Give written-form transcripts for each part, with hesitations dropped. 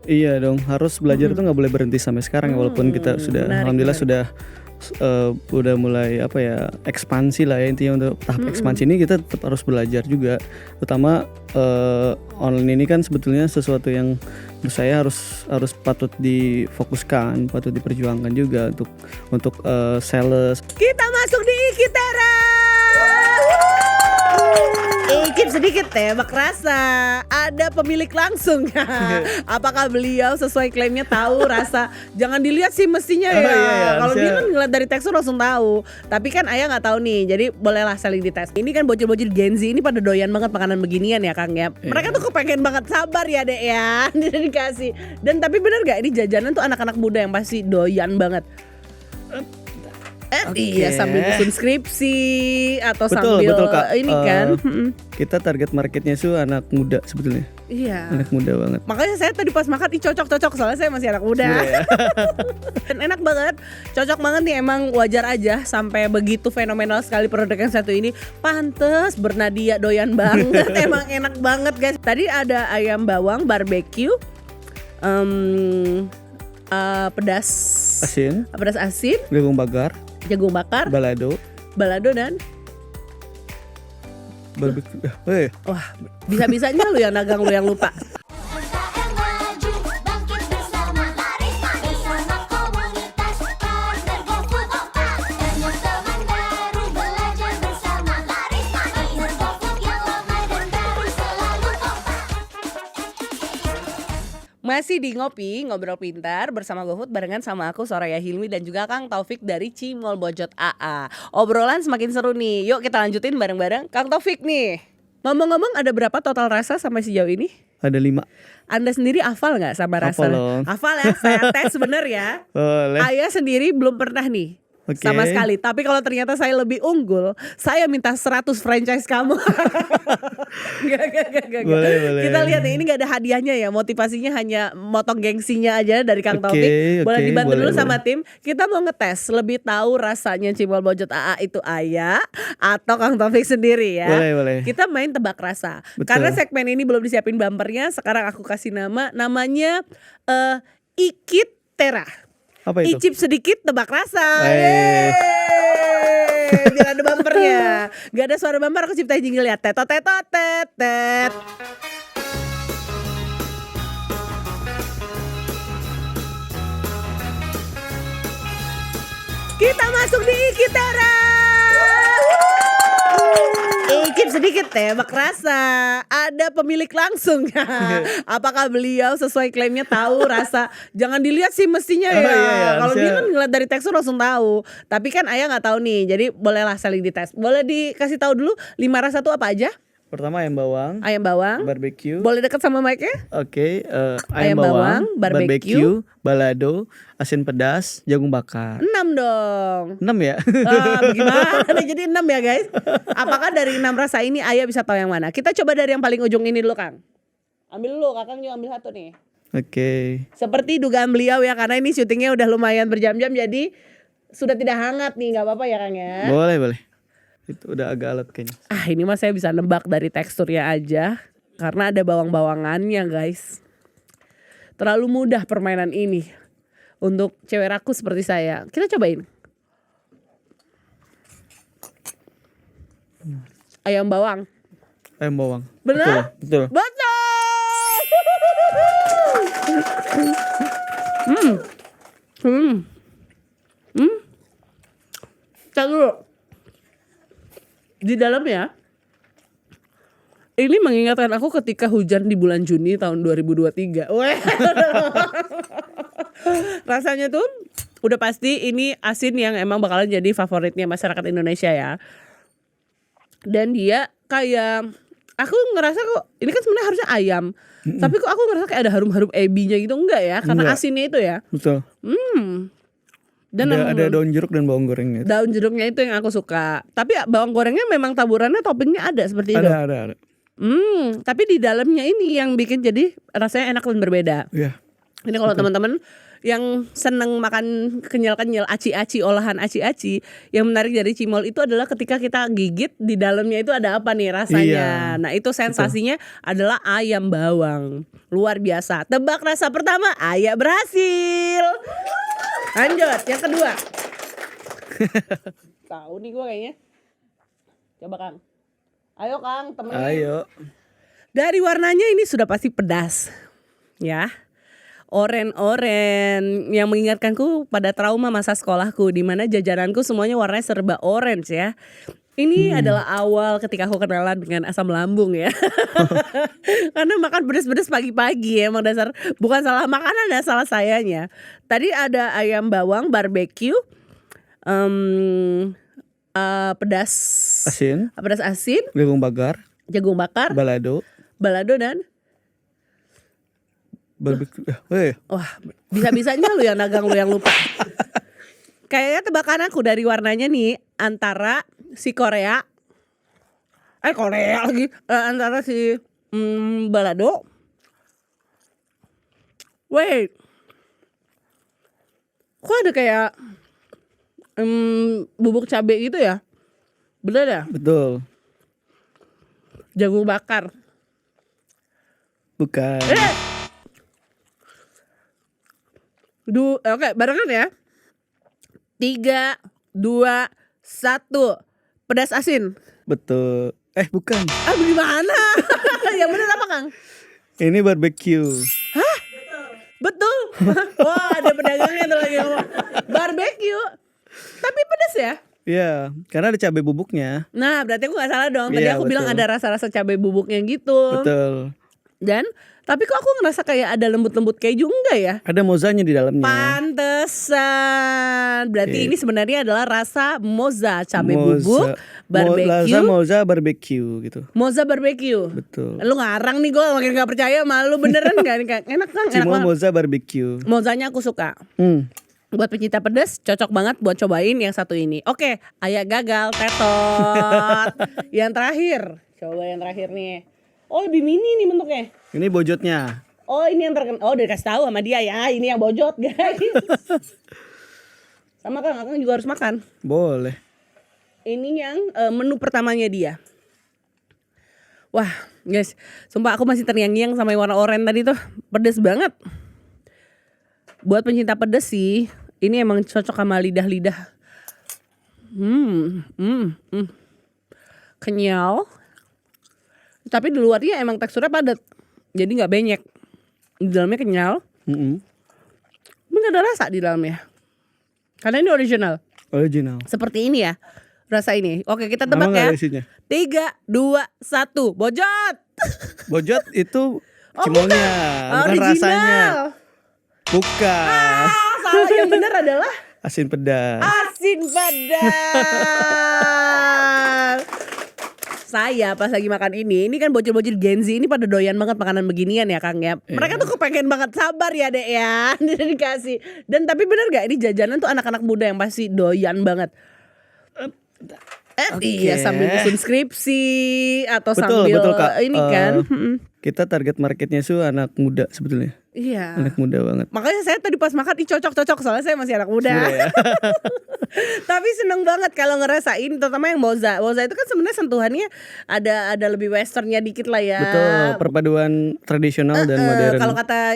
Iya dong, harus belajar tuh nggak boleh berhenti sampai sekarang ya, walaupun kita sudah alhamdulillah sudah udah mulai ekspansi lah ya, intinya untuk tahap ekspansi ini kita tetap harus belajar juga, terutama online ini kan sebetulnya sesuatu yang menurut saya harus patut difokuskan, patut diperjuangkan juga untuk sales. Kita masuk di Ikitera. Ikip sedikit tebak rasa. Ada pemilik langsung. Apakah beliau sesuai klaimnya tahu rasa? Jangan dilihat sih mestinya ya. Iya, Kalau dia kan ngeliat dari tekstur langsung tahu. Tapi kan Ayah nggak tahu nih. Jadi bolehlah saling dites. Ini kan bocil-bocil Gen Z ini pada doyan banget makanan beginian ya Kang ya. Mereka tuh kepengen banget, sabar ya Dek ya. Dikasih. Dan tapi bener gak ini jajanan tuh anak-anak muda yang pasti doyan banget. Iya, sambil bikin skripsi atau sambil Kak. Ini kan kita target marketnya itu anak muda sebetulnya. Iya. Anak muda banget. Makanya saya tadi pas makan cocok soalnya saya masih anak muda. Dan enak banget, cocok banget nih, emang wajar aja sampai begitu fenomenal sekali produk yang satu ini. Pantes Bernadia doyan banget, emang enak banget guys. Tadi ada ayam bawang barbecue, pedas asin, jagung bakar, balado dan barbecue. Wah, bisa-bisanya lu yang dagang lu yang lupa. Masih di Ngopi, Ngobrol Pintar bersama GoFood barengan sama aku Soraya Hilmi dan juga Kang Taufik dari Cimol Bojot AA. Obrolan semakin seru nih, yuk kita lanjutin bareng-bareng. Kang Taufik nih, ngomong-ngomong ada berapa total rasa sampai sejauh ini? Ada 5. Anda sendiri hafal gak sama rasa? Hafal ya, saya tes bener ya. Boleh. Ayah sendiri belum pernah nih. Sama sekali. Tapi kalau ternyata saya lebih unggul, saya minta 100 franchise kamu. Gak. Boleh. Kita lihat nih, ini gak ada hadiahnya ya. Motivasinya hanya motong gengsinya aja dari Kang Taufik. Boleh dibantu dulu sama tim. Kita mau ngetes lebih tahu rasanya Cimol Bojot AA itu Ayah atau Kang Taufik sendiri ya. Boleh. Kita main tebak rasa. Betul. Karena segmen ini belum disiapin bumpernya, sekarang aku kasih namanya Ikitera. Apa itu? Icip sedikit tebak rasa. Biar ada bumpernya. Gak ada suara bumper, aku ciptain jingle ya. Tetot. Kita masuk di Ikitera. Ikip sedikit tebak rasa. Ada pemilik langsung. Apakah beliau sesuai klaimnya tahu rasa? Jangan dilihat sih mestinya ya. Kalau dia kan ngeliat dari tekstur langsung tahu. Tapi kan Ayah nggak tahu nih. Jadi bolehlah saling dites. Boleh dikasih tahu dulu 5 rasa tuh apa aja? Pertama ayam bawang, barbecue. Boleh dekat sama mic-nya? Oke, ayam bawang, barbecue, balado, asin pedas, jagung bakar. 6 dong. 6 ya? Gimana? Jadi 6 ya guys. Apakah dari 6 rasa ini Ayah bisa tahu yang mana? Kita coba dari yang paling ujung ini dulu Kang. Ambil dulu, Kakang juga ambil satu nih. Oke. Seperti dugaan beliau ya, karena ini syutingnya udah lumayan berjam-jam, jadi sudah tidak hangat nih, nggak apa-apa ya Kang ya? Boleh. Itu udah agak alat kayaknya. Ini mah saya bisa nebak dari teksturnya aja, karena ada bawang-bawangannya guys. Terlalu mudah permainan ini untuk cewek rakus seperti saya. Kita cobain. Ayam bawang. Betul. Benar? Betul. Cak dulu. Di dalamnya ini mengingatkan aku ketika hujan di bulan Juni tahun 2023. Rasanya tuh udah pasti ini asin yang emang bakalan jadi favoritnya masyarakat Indonesia ya. Dan dia kayak, aku ngerasa kok ini kan sebenarnya harusnya ayam, tapi kok aku ngerasa kayak ada harum-harum ebinya gitu, enggak ya? Karena asinnya itu ya. Betul. Dan ada daun jeruk dan bawang gorengnya. Daun jeruknya itu yang aku suka. Tapi bawang gorengnya memang taburannya toppingnya ada seperti itu. Ada. Tapi di dalamnya ini yang bikin jadi rasanya enak dan berbeda. Iya. Ini kalau teman-teman yang seneng makan kenyal-kenyal, aci-aci, olahan aci-aci, yang menarik dari cimol itu adalah ketika kita gigit di dalamnya itu ada apa nih rasanya. Nah itu sensasinya adalah ayam bawang. Luar biasa. Tebak rasa pertama, Aya berhasil. Lanjut, yang kedua. Tahu nih gue kayaknya. Coba Kang. Ayo Kang, temenin. Ayo. Dari warnanya ini sudah pasti pedas. Ya. Oren-oren yang mengingatkanku pada trauma masa sekolahku di mana jajananku semuanya warnanya serba orange ya. Ini adalah awal ketika aku kenalan dengan asam lambung ya. Karena makan pedas-pedas pagi-pagi ya, emang dasar bukan salah makanan, ada salah sayanya. Tadi ada ayam bawang barbecue, pedas Asin, jagung bakar, balado dan barbecue. wah, bisa-bisanya lu yang dagang, lu yang lupa. Kayaknya tebakan aku dari warnanya nih antara si Korea lagi antara si balado. Wait, kok ada kayak bubuk cabai gitu ya? Bener ya? Betul. Jagung bakar. Bukan. Oke, barengan ya. 3, 2, 1. Pedas asin. Betul. Bukan. Gimana? Yang bener apa Kang? Ini barbecue. Hah? Betul. Wah, ada pedagangnya tuh lagi ngomong. Barbecue. Tapi pedas ya? Iya, karena ada cabai bubuknya. Nah, berarti aku gak salah dong. Tadi Iya, aku bilang betul. ada rasa-rasa cabai bubuknya gitu. Betul. Dan tapi kok aku ngerasa kayak ada lembut-lembut keju, enggak ya? Ada mozanya di dalamnya. Pantesan. Berarti Oke. ini sebenarnya adalah rasa moza cabai Moza. bubuk barbecue. Moza barbecue gitu. Moza barbecue. Betul. Lu ngarang nih, gue makin gak percaya sama lu. Beneran gak? Enak kan? Enak Cimol banget. moza barbecue. Mozanya aku suka. Buat pecinta pedas cocok banget buat cobain yang satu ini. Oke, Aya gagal, tetot. Yang terakhir, coba yang terakhir nih. Oh, lebih mini nih bentuknya. Ini bojotnya. Oh, ini yang terkenal. Oh, udah kasih tahu sama dia ya. Ini yang bojot, guys. Sama Kang, Akang juga harus makan. Boleh. Ini yang menu pertamanya dia. Wah, guys, sumpah aku masih terngiang-ngiang sama yang warna oranye tadi tuh. Pedes banget. Buat pencinta pedes sih, ini emang cocok sama lidah-lidah. Kenyal. Tapi di luarnya emang teksturnya padat. Jadi gak benyek. Di dalamnya kenyal. Tapi gak ada rasa di dalamnya. Karena ini original. Seperti ini ya rasa ini. Oke, kita tebak ya. 3, 2, 1. Bojot. Bojot itu cimolnya, bukan Original. rasanya. Bukan. Salah, yang benar adalah Asin pedas. asin pedas. Saya pas lagi makan ini kan bocil-bocil Gen Z ini pada doyan banget makanan beginian ya Kang ya. Mereka tuh kepengen banget, sabar ya Dek ya. Dikasih. Dan tapi bener gak ini jajanan tuh anak-anak muda yang pasti doyan banget. Iya, sambil nyusun skripsi atau sambil Kak. ini kan. Kita target marketnya tuh anak muda sebetulnya. Iya. Anak muda banget. Makanya saya tadi pas makan cocok soalnya saya masih anak muda. Ya. Tapi seneng banget kalau ngerasain, terutama yang moza. Moza itu kan sebenarnya sentuhannya ada lebih westernnya dikit lah ya. Betul, perpaduan tradisional dan modern.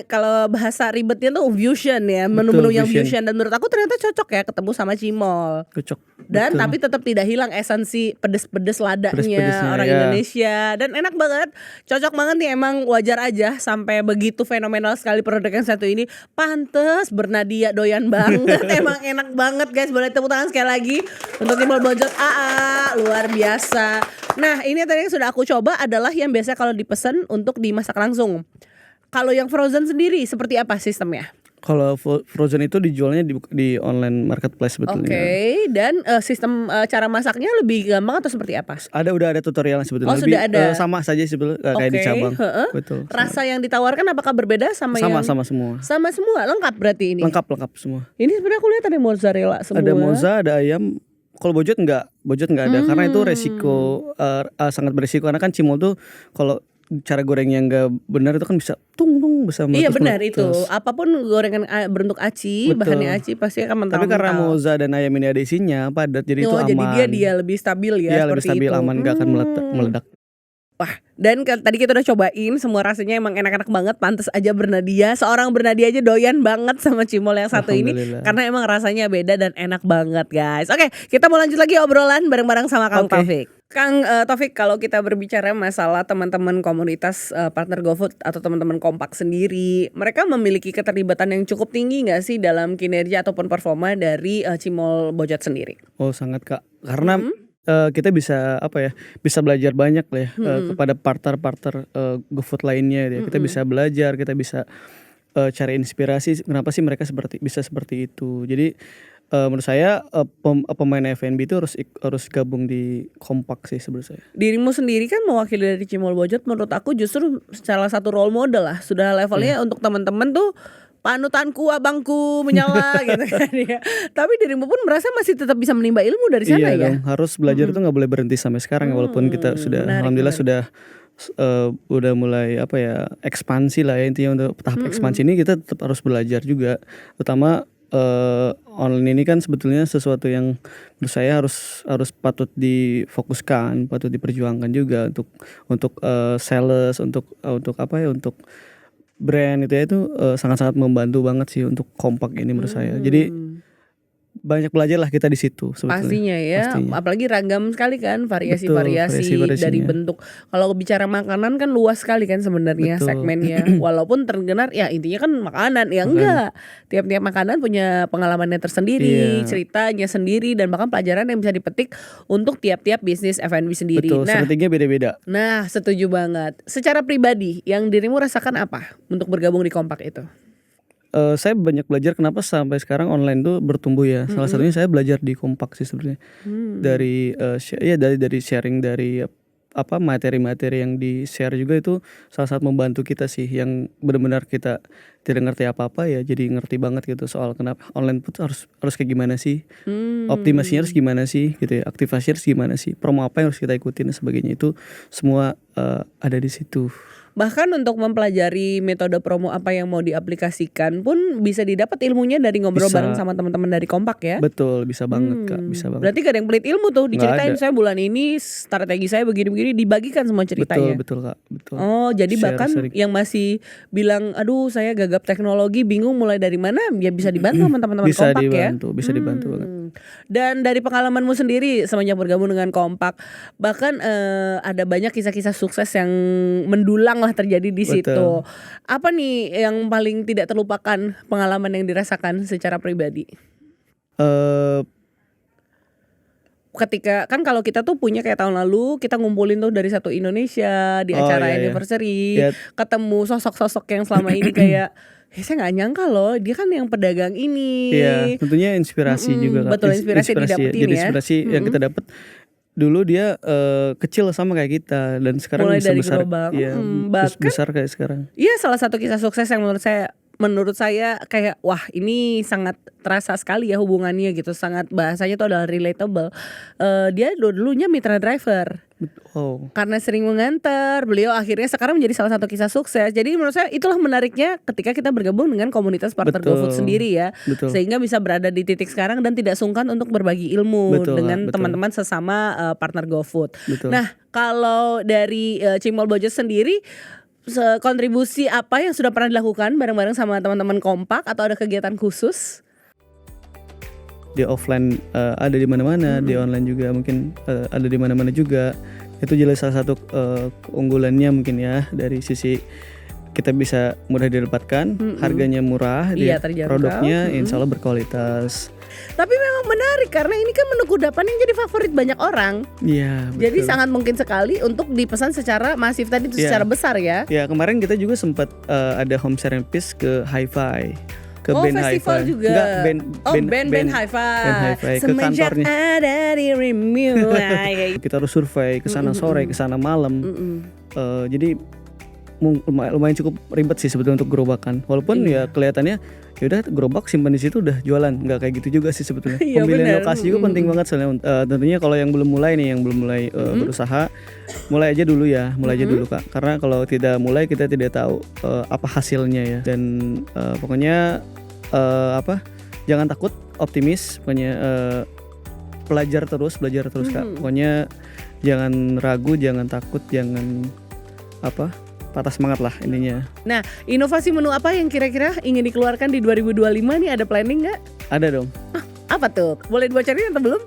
Kalau bahasa ribetnya tuh fusion ya, menu-menu yang fusion. Dan menurut aku ternyata cocok ya ketemu sama cimol. Cocok. Dan betul. tapi tetap tidak hilang esensi pedes-pedes ladanya Pedes-pedesnya, orang ya. Indonesia. Dan enak banget, cocok banget nih, emang wajar aja sampai begitu fenomenal sekali produk yang satu ini. Pantes Bernadia doyan banget. Emang enak banget guys, boleh tepuk tangan sekali lagi untuk Cimol Bojot AA, luar biasa. Nah ini tadi yang sudah aku coba adalah yang biasa kalau dipesan untuk dimasak langsung. Kalau yang frozen sendiri seperti apa sistemnya? Kalau frozen itu dijualnya di online marketplace sebetulnya. Oke, dan sistem cara masaknya lebih gampang atau seperti apa? Udah ada tutorialnya sebetulnya. Oh, sudah ada. Sama saja sebetulnya kayak di cabang. Betul. Rasa yang ditawarkan apakah berbeda sama yang sama semua. Sama semua, lengkap berarti ini. Lengkap semua. Ini sebenarnya aku lihat ada mozzarella semua. Ada moza, ada ayam. Kalau bojot enggak ada karena itu resiko sangat beresiko karena kan cimol tuh kalau cara goreng yang nggak benar itu kan bisa bisa Iya meletus benar itu. meletus. Apapun gorengan berbentuk aci, bahannya Betul. aci pasti akan Tapi karena mental-mental. moza dan ayam ini ada isinya padat, jadi itu Oh, jadi aman. dia lebih stabil ya Iya lebih seperti stabil, itu. aman, nggak akan meledak. Wah, dan tadi kita udah cobain semua rasanya emang enak-enak banget. Pantes aja Bernadia, seorang Bernadia aja doyan banget sama cimol yang satu ini Alhamdulillah. karena emang rasanya beda dan enak banget, guys. Oke, kita mau lanjut lagi obrolan bareng-bareng sama Kang Oke. Taufik. Kang Taufik, kalau kita berbicara masalah teman-teman komunitas partner GoFood atau teman-teman kompak sendiri, mereka memiliki keterlibatan yang cukup tinggi nggak sih dalam kinerja ataupun performa dari Cimol Bojot sendiri? Oh sangat Kak, karena kita bisa bisa belajar banyak lah ya kepada partner-partner GoFood lainnya ya. Kita bisa belajar, kita bisa cari inspirasi kenapa sih mereka bisa seperti itu. Jadi menurut saya pemain F&B itu harus gabung di kompak sih menurut saya. Dirimu sendiri kan mewakili dari Cimol Bojot, menurut aku justru salah satu role model lah. Sudah levelnya untuk teman-teman tuh panutanku, abangku menyala gitu kan ya. Tapi dirimu pun merasa masih tetap bisa menimba ilmu dari sana Iya ya. dong, harus belajar itu nggak boleh berhenti sampai sekarang walaupun kita sudah alhamdulillah sudah udah mulai ekspansi lah ya, intinya untuk tahap ekspansi ini kita tetap harus belajar juga, terutama online ini kan sebetulnya sesuatu yang menurut saya harus patut difokuskan, patut diperjuangkan juga untuk sales, untuk brand itu sangat-sangat membantu banget sih untuk kompak ini menurut saya. Jadi banyak belajar lah kita di situ sebetulnya. Pastinya ya, apalagi ragam sekali kan variasi-variasi dari bentuk. Kalau bicara makanan kan luas sekali kan sebenarnya segmennya. Walaupun terdengar ya intinya kan makanan, ya enggak. Tiap-tiap makanan punya pengalamannya tersendiri, ceritanya sendiri, dan bahkan pelajaran yang bisa dipetik untuk tiap-tiap bisnis F&B sendiri. Betul, strateginya beda-beda. Nah, setuju banget. Secara pribadi, yang dirimu rasakan apa untuk bergabung di kompak itu? Saya banyak belajar kenapa sampai sekarang online tuh bertumbuh ya. Salah satunya saya belajar di kompak sih sebenarnya. Dari dari sharing dari materi-materi yang di share juga itu salah satu membantu kita sih, yang benar-benar kita tidak ngerti apa-apa ya jadi ngerti banget gitu soal kenapa online pun harus kayak gimana sih, optimasinya harus gimana sih gitu ya, aktivasi harus gimana sih, promo apa yang harus kita ikutin dan sebagainya, itu semua ada di situ. Bahkan untuk mempelajari metode promo apa yang mau diaplikasikan pun bisa didapat ilmunya dari ngobrol bareng sama teman-teman dari kompak ya. Betul, bisa banget Kak, bisa banget. Berarti gak ada yang pelit ilmu tuh, diceritain saya bulan ini strategi saya begini-begini, dibagikan semua ceritanya. Betul Kak, betul. Oh, jadi bahkan yang masih bilang aduh saya gagap teknologi, bingung mulai dari mana, ya bisa dibantu sama teman-teman kompak ya. Bisa dibantu banget. Dan dari pengalamanmu sendiri semenjak bergabung dengan kompak, bahkan ada banyak kisah-kisah sukses yang mendulang lah terjadi di situ. Apa nih yang paling tidak terlupakan pengalaman yang dirasakan secara pribadi? Ketika kan kalau kita tuh punya kayak tahun lalu kita ngumpulin tuh dari satu Indonesia di acara anniversary, ketemu sosok-sosok yang selama ini kayak saya nggak nyangka loh dia kan yang pedagang ini. Iya, tentunya inspirasi juga Kak. Betul, inspirasi didapetin jadi ya. inspirasi yang kita dapat. Dulu dia kecil sama kayak kita dan sekarang mulai bisa dari besar. global. Iya, besar kayak sekarang. Iya, salah satu kisah sukses yang menurut saya kayak wah ini sangat terasa sekali ya hubungannya gitu, sangat bahasanya tuh adalah relatable. Dia dulunya mitra driver. Karena sering mengantar, beliau akhirnya sekarang menjadi salah satu kisah sukses. Jadi menurut saya itulah menariknya ketika kita bergabung dengan komunitas partner GoFood sendiri ya. Sehingga bisa berada di titik sekarang dan tidak sungkan untuk berbagi ilmu dengan teman-teman sesama partner GoFood. Nah, kalau dari Cimol Bojot sendiri, kontribusi apa yang sudah pernah dilakukan bareng-bareng sama teman-teman kompak atau ada kegiatan khusus? Di offline ada di mana-mana, di online juga mungkin ada di mana-mana juga. Itu jelas salah satu keunggulannya mungkin ya, dari sisi kita bisa mudah didapatkan, harganya murah, produknya insya Allah berkualitas. Tapi memang menarik karena ini kan menu kudapan yang jadi favorit banyak orang. Iya. Jadi sangat mungkin sekali untuk dipesan secara masif tadi itu secara besar ya. Ya, kemarin kita juga sempat ada home service ke Hi-Fi. Ke band festival Hi-Fi. juga. Enggak, band Hi-Fi. ke kantornya. Ada dirimu. Kita harus survei ke sana sore, ke sana malam. Jadi lumayan cukup ribet sih sebetulnya untuk gerobakan. Walaupun ya kelihatannya ya udah gerobak simpan di situ udah jualan, nggak kayak gitu juga sih sebetulnya. Iya, Pemilihan benar. lokasi juga penting banget soalnya. Tentunya kalau yang belum mulai nih, yang belum mulai berusaha, mulai aja dulu ya, mulai aja dulu Kak. Karena kalau tidak mulai kita tidak tahu apa hasilnya ya. Dan pokoknya jangan takut, optimis, pokoknya belajar terus Kak. Pokoknya jangan ragu, jangan takut, jangan patah semangat lah intinya. Nah, inovasi menu apa yang kira-kira ingin dikeluarkan di 2025 nih, ada planning nggak? Ada dong. Apa tuh? Boleh dibocorin atau belum?